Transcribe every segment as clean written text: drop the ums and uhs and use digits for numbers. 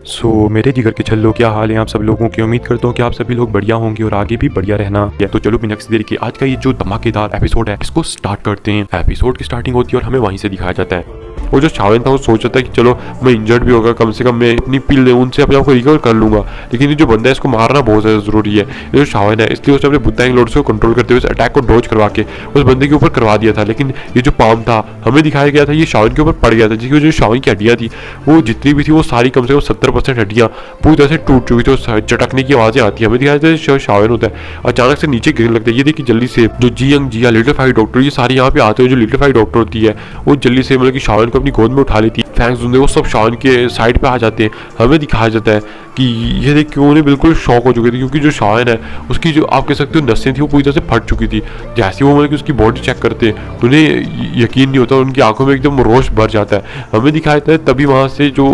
मेरे जिगर के छल्लों, क्या हाल है आप सब लोगों की। उम्मीद करता हूँ कि आप सभी लोग बढ़िया होंगे और आगे भी बढ़िया रहना है। तो चलो बिना किसी देरी के आज का ये जो धमाकेदार एपिसोड है इसको स्टार्ट करते हैं। एपिसोड की स्टार्टिंग होती है और हमें वहीं से दिखाया जाता है वो जो शावन था वो सोच रहा था कि चलो मैं इंजर्ड भी होगा, कम से कम मैं अपनी पिल उनसे अपने आप को रिकवर कर लूंगा, लेकिन ये जो बंदा है इसको मारना बहुत ज़्यादा जरूरी है। ये जो शावन है इसलिए उसने अपने बुद्धांग लॉर्ड्स को कंट्रोल करते हुए अटैक को डॉज करवा के उस बंदे के ऊपर करवा दिया था। लेकिन ये जो पाम था हमें दिखाया गया था ये शावन के ऊपर पड़ गया था, जिसकी वजह से शावन की हड्डियाँ थी वो जितनी भी थी वो सारी कम से कम 70% हड्डियाँ पूरी तरह से टूट चुकी थी। तो चटकने की आवाज़ें आती है, हमें दिखाया जाता है शावन होता है अचानक से नीचे गिरने लगता है। ये देखिए जल्दी से जो जी यंग जिया लिटिल फाइट डॉक्टर ये सारे यहाँ पे आते हैं। जो लिटिल फाइट डॉक्टर होती है वो जल्दी से मतलब कि शावन को अपनी गोद में उठा लेती है। फैंक्स वो सब शावन के साइड पे आ जाते हैं। हमें दिखाया जाता है कि ये देख के उन्हें बिल्कुल शॉक हो चुके थे, क्योंकि जो शावन है उसकी जो आप कह सकते हो नसें थी वो पूरी तरह से फट चुकी थी। जैसे वो मतलब कि उसकी बॉडी चेक करते हैं उन्हें यकीन नहीं होता, उनकी आंखों में एकदम रोश भर जाता है। हमें दिखाया जाता है तभी वहाँ से जो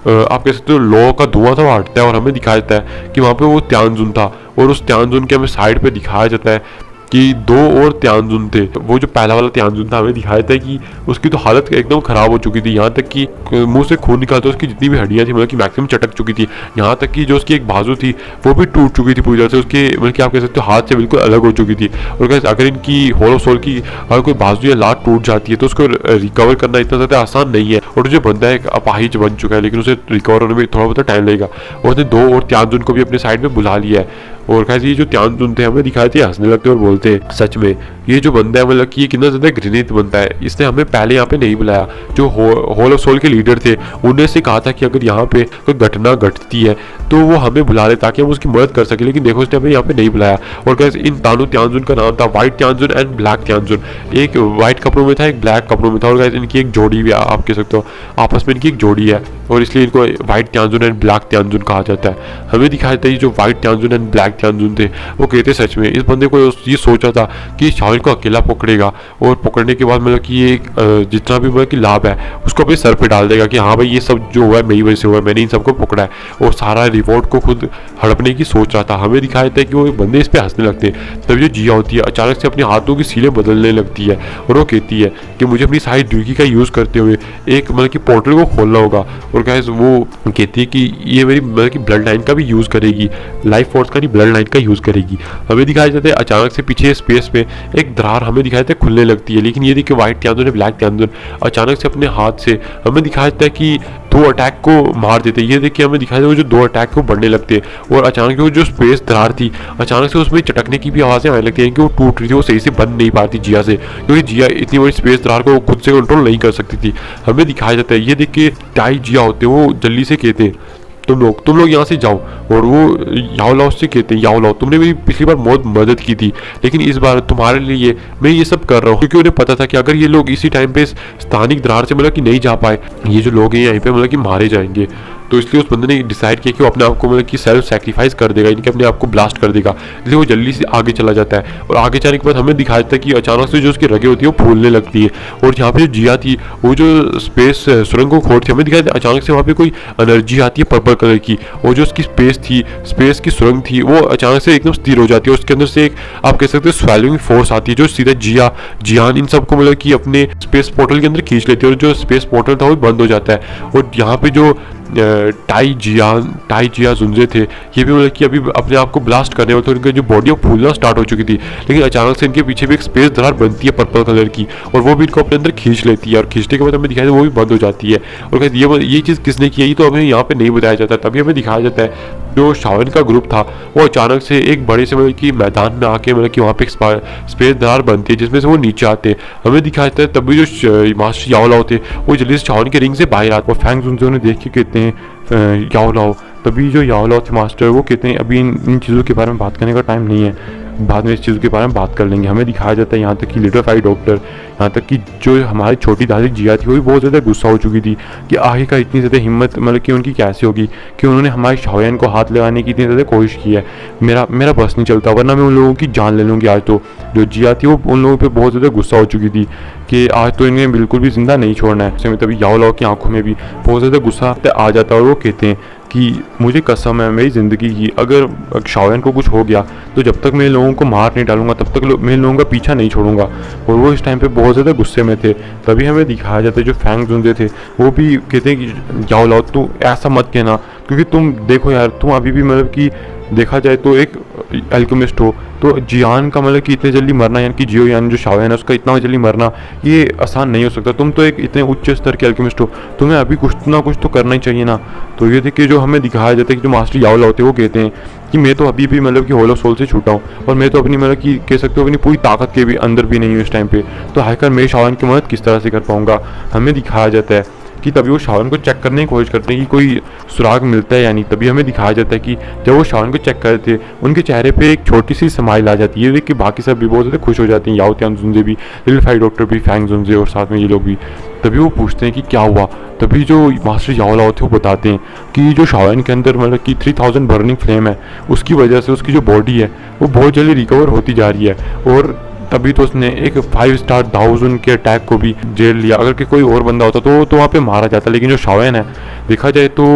आप कह सकते हो लौ का धुआं था वो हटता है और हमें दिखाया जाता है कि वहाँ पे वो त्यांजुन था और उस त्यांजुन के हमें साइड पे दिखाया जाता है कि दो और त्यांजुन थे। वो जो पहला वाला त्यांजुन था हमें दिखाया था कि उसकी तो हालत एकदम खराब हो चुकी थी, यहाँ तक कि मुंह से खून निकालते उसकी जितनी भी हड्डियाँ थी मतलब कि मैक्सिमम चटक चुकी थी। यहाँ तक कि जो उसकी एक बाजू थी वो भी टूट चुकी थी पूरी तरह से, उसके मतलब कि आप कह सकते हो हाथ से बिल्कुल अलग हो चुकी थी। और अगर इनकी होल ऑफ सोल की अगर कोई बाजू या लात टूट जाती है तो उसको रिकवर करना इतना ज़्यादा आसान नहीं है। और जो बंदा एक अपाहिज बन चुका है लेकिन उसे रिकवर होने में थोड़ा बहुत टाइम लगेगा। और उसने दो और त्यांजुन को भी अपने साइड में बुला लिया है। और कैसे ये जो त्यांजुन थे हमें दिखाए थे हंसने लगते और बोलते सच में ये जो बंदा है मतलब कि ये कितना ज़्यादा घृणित बनता है, इसने हमें पहले यहाँ पे नहीं बुलाया। जो होल ऑफ सोल के लीडर थे उन्होंने से कहा था कि अगर यहाँ पे कोई घटना घटती है तो वो हमें बुला ले ताकि हम उसकी मदद कर सके, लेकिन देखो उसने हमें यहाँ पे नहीं बुलाया। और कैसे इन तानू त्यांजुन का नाम था व्हाइट त्यांजुन एंड ब्लैक त्यांजुन। एक व्हाइट कपड़ों में था एक ब्लैक कपड़ों में था। और कैसे इनकी एक जोड़ी भी आप कह सकते हो आपस में इनकी एक जोड़ी है और इसलिए इनको व्हाइट त्यांजुन एंड ब्लैक त्यांजुन कहा जाता है। हमें दिखाया था ये जो व्हाइट त्यांजुन एंड ब्लैक त्यांजुन थे वो कहते सच में इस बंदे को ये सोचा था कि शावन को अकेला पकड़ेगा और पकड़ने के बाद मतलब कि ये जितना भी मतलब कि लाभ है उसको अपने सर पे डाल देगा कि हाँ भाई ये सब जो हुआ है मेरी वजह से हुआ है, मैंने इन सबको पकड़ा है, और सारा रिवॉर्ड को खुद हड़पने की सोच रहा था। हमें दिखाया था कि वो बंदे इस पे हंसने लगते हैं। तब जो जिया होती है अचानक से अपने हाथों की सीलें बदलने लगती है और वो कहती है कि मुझे अपनी सारी ड्यूटी का यूज़ करते हुए एक मतलब कि पोर्टल को खोलना होगा। और गाइस वो कहती है कि ये मेरी मतलब कि ब्लड लाइन का भी यूज़ करेगी, लाइफ फोर्स का नहीं ब्लड लाइन का यूज़ करेगी। हमें दिखाया जाता है अचानक से पीछे स्पेस में एक दरार हमें दिखाया जाता है खुलने लगती है। लेकिन ये देखिए व्हाइट त्यांजुन ब्लैक त्यांजुन अचानक से अपने हाथ से हमें दिखाया जाता है कि दो अटैक को मार देते हैं। ये देखिए हमें दिखाया जाता है जो दो अटैक को बढ़ने लगते हैं और अचानक वो जो स्पेस दरार थी अचानक से उसमें चटकने की भी आवाज़ें आने लगती हैं कि वो टूट रही थी, वो सही से बंद नहीं पाती जिया से, क्योंकि जिया इतनी बड़ी स्पेस दरार को खुद से कंट्रोल नहीं कर सकती थी। हमें दिखाया जाता है ये देख के टाई जिया होते हैं वो जल्दी से कहते हैं तुम लोग यहाँ से जाओ। और वो याओलाओ से कहते हैं याओलाओ तुमने मेरी पिछली बार बहुत मदद की थी लेकिन इस बार तुम्हारे लिए मैं ये सब कर रहा हूँ, क्योंकि उन्हें पता था कि अगर ये लोग इसी टाइम पे स्थानिक दरार से मतलब कि नहीं जा पाए ये जो लोग हैं यहाँ पे मतलब कि मारे जाएंगे। तो इसलिए उस बंदे ने डिसाइड किया कि वो अपने आप को मतलब कि सेल्फ सेक्रीफाइस कर देगा, इनके अपने आप को ब्लास्ट कर देगा। इसलिए वो जल्दी से आगे चला जाता है और आगे जाने के बाद हमें दिखाया जाता है कि अचानक से जो उसकी रगें होती है वो फूलने लगती है। और यहाँ पे जो जिया थी वो जो स्पेस सुरंग को खोदती हमें दिखाया जाता है अचानक से वहाँ पे कोई एनर्जी आती है पर्पल कलर की, और जो उसकी स्पेस थी स्पेस की सुरंग थी वो अचानक से एकदम स्थिर हो जाती है। उसके अंदर से एक आप कह सकते हो स्वेलिंग फोर्स आती है जो सीधा जियान इन सबको मतलब कि अपने स्पेस पोर्टल के अंदर खींच लेती है और जो स्पेस पोर्टल था वो बंद हो जाता है। और यहाँ पे जो टाई जिया जुंजे थे ये भी मतलब कि अभी अपने आप को ब्लास्ट करने वाले थे, उनकी जो बॉडी वो फूलना स्टार्ट हो चुकी थी। लेकिन अचानक से इनके पीछे भी एक स्पेस दरार बनती है पर्पल कलर की और वो भी इनको अपने अंदर खींच लेती है और खींचने के बाद हमें दिखाया वो भी बंद हो जाती है। और ये चीज़ किसने की है ये तो हमें यहाँ पे नहीं बताया जाता। तभी हमें दिखाया जाता है जो शावन का ग्रुप था वो अचानक से एक बड़े से मतलब कि मैदान में आके मतलब कि वहाँ पे स्पेस दरार बनती है जिसमें से वो नीचे आते हैं। हमें दिखाया जाता है तभी जो मास्टर याओलाओ थे वो जल्दी से शावन के रिंग से बाहर आते हैं। फैंग जुनजे उन्हें देख के कहते हैं याओलाओ। तभी जो याओलाओ थे मास्टर वो कहते हैं अभी इन चीज़ों के बारे में बात करने का टाइम नहीं है, बाद में इस चीज़ के बारे में बात कर लेंगे। हमें दिखाया जाता है यहाँ तक कि लिटिल फाइट डॉक्टर यहाँ तक कि जो हमारी छोटी दादी जिया थी वो भी बहुत ज़्यादा गुस्सा हो चुकी थी कि आखिरकार इतनी ज़्यादा हिम्मत मतलब कि उनकी कैसे होगी कि उन्होंने हमारे शाओयान को हाथ लगाने की इतनी ज़्यादा कोशिश की है। मेरा बस नहीं चलता वरना मैं उन लोगों की जान ले लूँगी आज। तो जो जिया थी वो उन लोगों पर बहुत ज़्यादा गुस्सा हो चुकी थी कि आज तो इन्हें बिल्कुल भी जिंदा नहीं छोड़ना है। तभी याओलाओ की आंखों में भी बहुत ज़्यादा गुस्सा आ जाता है और वो कहते हैं कि मुझे कसम है मेरी ज़िंदगी की, अगर शाओयन को कुछ हो गया तो जब तक मैं इन लोगों को मार नहीं डालूंगा तब तक मैं इन लोगों का पीछा नहीं छोड़ूंगा। और वो इस टाइम पे बहुत ज़्यादा गुस्से में थे। तभी हमें दिखाया जाता है जो फैंग जुनजे थे वो भी कहते हैं कि जाओ लाओ तू ऐसा मत कहना, क्योंकि तुम देखो यार तुम अभी भी मतलब कि देखा जाए तो एक एल्केमिस्ट हो, तो जियान का मतलब कि इतने जल्दी मरना, यानी कि जियो यान जो शाओयन है उसका इतना जल्दी मरना ये आसान नहीं हो सकता। तुम तो एक इतने उच्च स्तर के एल्केमिस्ट हो, तुम्हें अभी कुछ ना कुछ तो करना ही चाहिए ना। तो ये देखिए जो हमें दिखाया जाता है कि जो मास्टर याओ लाओ थे वो कहते हैं कि मैं तो अभी भी मतलब कि होल ऑफ सोल से छूटा हूँ और मैं तो अपनी मतलब कि कह सकते हो अपनी पूरी ताकत के भी अंदर भी नहीं हूँ इस टाइम पे, तो आखिर मैं शाओयन की मदद किस तरह से कर पाऊँगा। हमें दिखाया जाता है कि तभी वो शाओयन को चेक करने की कोशिश करते हैं कि कोई सुराग मिलता है या नहीं। तभी हमें दिखाया जाता है कि जब वो शाओयन को चेक कर रहे थे उनके चेहरे पे एक छोटी सी स्माइल आ जाती है। देख के बाकी सब भी बहुत ज़्यादा खुश हो जाते हैं, याओ त्यान जुनजे भी, लिटिल फाई डॉक्टर भी, फैंग जुनजे और साथ में ये लोग भी। तभी वो पूछते हैं कि क्या हुआ। तभी जो मास्टर याओ लाओ थे वो बताते हैं कि जो शाओयन के अंदर मतलब कि 3000 बर्निंग फ्लेम है उसकी वजह से उसकी जो बॉडी है वो बहुत जल्दी रिकवर होती जा रही है। और तभी तो उसने एक 5 स्टार दाओजुन के अटैक को भी जेल लिया। अगर कि कोई और बंदा होता तो वहाँ पे मारा जाता, लेकिन जो शाओयन है देखा जाए तो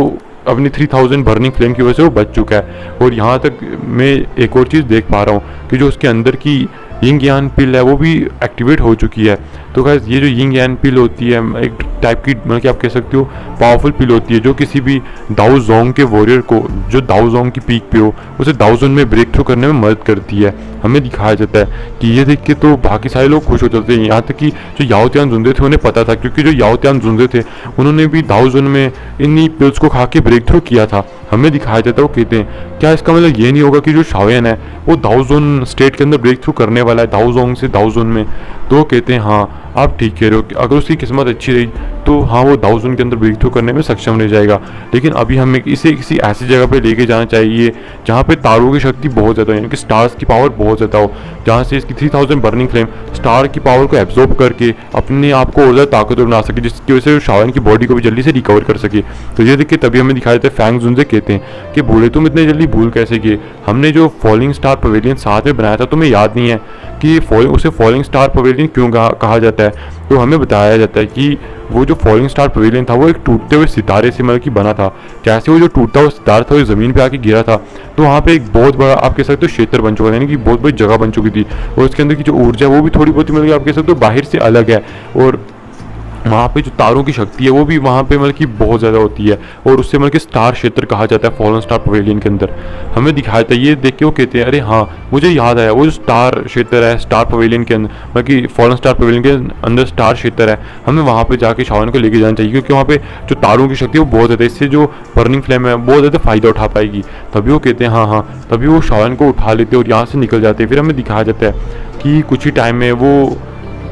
अपनी 3000 बर्निंग फ्लेम की वजह से वो बच चुका है। और यहाँ तक मैं एक और चीज़ देख पा रहा हूँ कि जो उसके अंदर की यिंग यान पिल है वो भी एक्टिवेट हो चुकी है। तो गाइस ये जो यिंग यान पिल होती है एक टाइप की मतलब कि आप कह सकते हो पावरफुल पिल होती है जो किसी भी दाओ जोंग के वॉरियर को जो दाओ जोंग की पीक पे हो उसे दाओ जोन में ब्रेक थ्रू करने में मदद करती है। हमें दिखाया जाता है कि ये देख के तो बाकी सारे लोग खुश हो जाते हैं, यहाँ तक कि जो याओ त्यान जुनजे थे उन्हें पता था, क्योंकि जो याओ त्यान जुनजे थे उन्होंने भी दाओ जोन में इन्हीं पिल्स को खा के ब्रेक थ्रू किया था। हमें दिखाया जाता है वो कहते हैं क्या इसका मतलब ये नहीं होगा कि जो शाओयन है वो दाओ जोन स्टेट के अंदर ब्रेक थ्रू करने वाला है दाओ जोंग से दाओ जोन में। तो वो कहते हैं हाँ आप ठीक कह रहे हो कि अगर उसकी किस्मत अच्छी रही तो हाँ वो दाओ जोन के अंदर ब्रेक थ्रू करने में सक्षम रह जाएगा। लेकिन अभी हमें इसे किसी ऐसी जगह पे लेके जाना चाहिए जहाँ पे तारों की शक्ति बहुत ज़्यादा हो, यानी कि स्टार्स की पावर बहुत ज़्यादा हो, जहाँ से इसकी 3000 बर्निंग फ्लेम स्टार की पावर को एब्जॉर्ब करके अपने आप को और ज़्यादा ताकतवर बना सके, जिसकी वजह से शाओयन की बॉडी को भी जल्दी से रिकवर कर सके। तो ये देखिए तभी हमें दिखाया जाता है फैंग जुनजे कहते हैं कि भूले तुम इतने जल्दी भूल कैसे किए, हमने जो फॉलिंग स्टार पवेलियन साथ में बनाया था तुम्हें याद नहीं है कि उसे फॉलिंग स्टार पवेलियन क्यों कहा जाता है। तो हमें बताया जाता है कि वो जो फॉलिंग स्टार पवेलियन था वो एक टूटते हुए सितारे से मतलब कि बना था। जैसे वो जो टूटता हुआ सितारा था वो ज़मीन पे आके गिरा था तो वहाँ पे एक बहुत बड़ा आप कह सकते हो क्षेत्र बन चुका था, यानी कि बहुत बड़ी जगह बन चुकी थी। और उसके अंदर की जो ऊर्जा है वो भी थोड़ी बहुत मतलब कि आप कह सकते हो बाहर से अलग है। और वहाँ पे जो तारों की शक्ति है वो भी वहाँ पे मतलब कि बहुत ज़्यादा होती है और उससे मतलब कि स्टार क्षेत्र कहा जाता है फॉलन स्टार पवेलियन के अंदर। हमें दिखाया था ये देख के वो कहते हैं अरे हाँ मुझे याद आया वो जो स्टार क्षेत्र है स्टार पवेलियन के अंदर मतलब कि फॉलन स्टार पवेलियन के अंदर स्टार क्षेत्र है, हमें वहाँ पे जाके शाओयन को लेके जाना चाहिए क्योंकि वहाँ पे जो तारों की शक्ति है वो बहुत ज़्यादा, इससे जो बर्निंग फ्लेम है बहुत ज़्यादा फायदा उठा पाएगी। तभी वो कहते हैं हाँ, तभी वो शाओयन को उठा लेते हैं और यहाँ से निकल जाते हैं। फिर हमें दिखाया जाता है कि कुछ ही टाइम में वो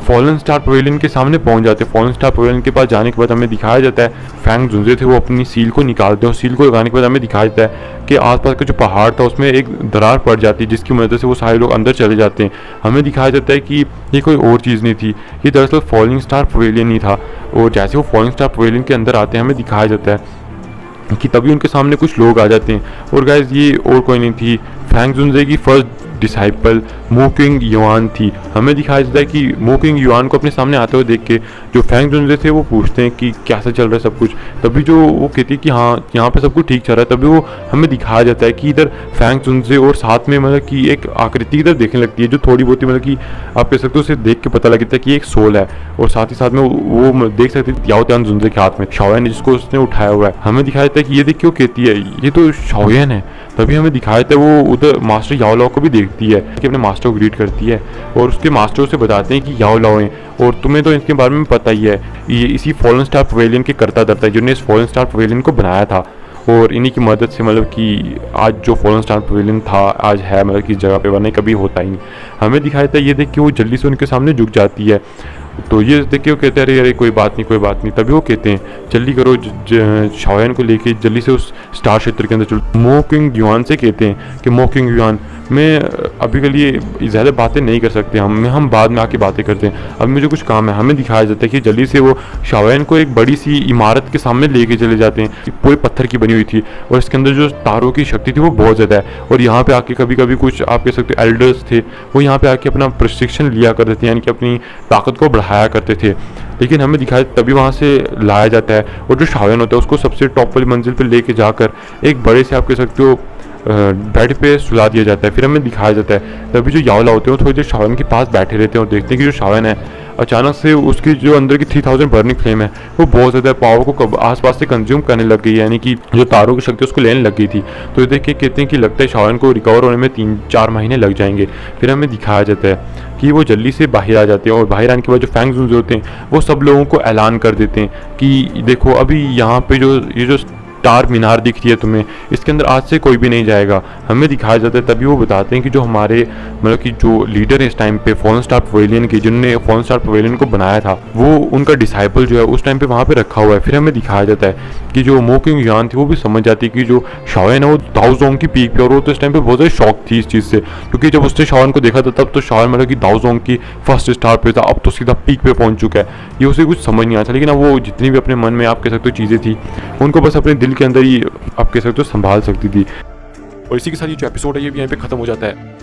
फॉलन स्टार पवेलियन के सामने पहुंच जाते हैं। फॉलन स्टार पवेलियन के पास जाने के बाद हमें दिखाया जाता है फैंग जुनजे थे वो अपनी सील को निकालते हैं और सील को लगाने के बाद हमें दिखाया जाता है कि आसपास का जो पहाड़ था उसमें एक दरार पड़ जाती है जिसकी मदद से वो सारे लोग अंदर चले जाते हैं। हमें दिखाया जाता है कि ये कोई और चीज़ नहीं थी, ये दरअसल फॉलिंग स्टार पवेलियन ही था। और जैसे वो फॉलिंग स्टार पवेलियन के अंदर आते हैं हमें दिखाया जाता है कि तभी उनके सामने कुछ लोग आ जाते हैं। और गाइस ये और कोई नहीं थी, फैंग जुनजे की फर्स्ट डिसाइपल मोकिंग युआन थी। हमें दिखाया जाता है कि मोकिंग युआन को अपने सामने आते हुए देख के जो फैंग जुनजे थे वो पूछते हैं कि कैसा चल रहा है सब कुछ। तभी जो वो कहती है कि हाँ यहाँ पे सब कुछ ठीक चल रहा है। तभी वो हमें दिखाया जाता है कि इधर फैंग जुनजे और साथ में मतलब कि एक आकृति इधर देखने लगती है जो थोड़ी बहुत ही मतलब कि आप कह सकते हो उसे देख के पता लगता है कि एक सोल है। और साथ ही साथ में वो देख सकते हैं याओ त्यान जुनजे के हाथ में शाओयन है जिसको उसने उठाया हुआ है। हमें दिखाया जाता है कि ये देख के वो कहती है ये तो शाओयन है। तभी हमें दिखाया था वो उधर मास्टर याओ लाओ को भी देखती है कि अपने मास्टर को ग्रीट करती है और उसके मास्टर से बताते हैं कि याओ लाओ हैं और तुम्हें तो इनके बारे में पता ही है, ये इसी फॉलन स्टार पवेलियन के करता धरता है जिन्होंने इस फॉलन स्टार पवेलियन को बनाया था और इन्हीं की मदद से मतलब कि आज जो फॉलन स्टार पवेलियन था आज है मतलब कि इस जगह पे, वरना कभी होता ही नहीं। हमें दिखाया था ये देख के वो जल्दी से उनके सामने झुक जाती है। तो ये देख के वो कहते हैं अरे कोई बात नहीं कोई बात नहीं। तभी वो कहते हैं जल्दी करो शाओयन को लेके जल्दी से उस स्टार क्षेत्र के अंदर चलो। मोकिंग युआन से कहते हैं कि मोकिंग युआन मैं अभी के लिए ज़्यादा बातें नहीं कर सकते, हम बाद में आके बातें करते हैं, अब मुझे कुछ काम है। हमें दिखाया जाता है कि जल्दी से वो शाओयन को एक बड़ी सी इमारत के सामने लेके चले जाते हैं, पूरे पत्थर की बनी हुई थी और इसके अंदर जो तारों की शक्ति थी वो बहुत ज़्यादा है। और यहाँ पे आके कभी कभी कुछ आप कह सकते हो एल्डर्स थे वो यहाँ पे आके अपना प्रशिक्षण लिया करते थे, यानी कि अपनी ताकत को बढ़ा बढ़ाया करते थे, लेकिन हमें दिखाया तभी वहाँ से लाया जाता है और जो शाओयन होता है उसको सबसे टॉप वाली मंजिल पर लेके जाकर एक बड़े से आप कह सकते हो बेड पे सुला दिया जाता है। फिर हमें दिखाया जाता है तभी जो याओला होते हैं वो थोड़ी देर शाओयन के पास बैठे रहते हैं और देखते हैं कि जो शाओयन है अचानक से उसकी जो अंदर की 3000 बर्निंग फ्लेम है वो बहुत ज़्यादा पावर को आसपास से कंज्यूम करने लग गई है, यानी कि जो तारों की शक्ति उसको लेने लग गई थी। तो ये देख के कहते हैं कि लगता है शाओयन को रिकवर होने में 3-4 महीने लग जाएंगे। फिर हमें दिखाया जाता है कि वो जल्दी से बाहर आ जाते हैं और बाहर आने के बाद जो फैंग ज़ून्स होते हैं वो सब लोगों को ऐलान कर देते हैं कि देखो अभी यहाँ पे जो ये जो चार मीनार दिख रही है तुम्हें, इसके अंदर आज से कोई भी नहीं जाएगा। हमें दिखाया जाता है तभी वो बताते हैं कि जो हमारे मतलब कि जो लीडर है इस टाइम पे फॉलन स्टार पवेलियन की, जिन्होंने फॉलन स्टार पवेलियन को बनाया था, वो उनका डिसाइपल जो है उस टाइम पे वहाँ पे रखा हुआ है। फिर हमें दिखाया जाता है कि जो मोकिंग यान थी वो भी समझ जाती है कि जो शाओयन है वो दाओजोंग की पीक पे, और वो तो इस टाइम पे बहुत ज़्यादा शॉक थी इस चीज़ से, क्योंकि जब उसने शाओयन को देखा था तब तो शाओयन मतलब कि दाओजोंग की फर्स्ट स्टार पे था, अब तो सीधा पीक पे पहुंच चुका है। ये उसे कुछ समझ नहीं आता, लेकिन अब वो जितनी भी अपने मन में आप कह सकते हो चीज़ें थी उनको बस अपने दिल के अंदर ही आप कह सकते हो संभाल सकती थी। और इसी के साथ ये जो एपिसोड है ये भी यहाँ पे खत्म हो जाता है।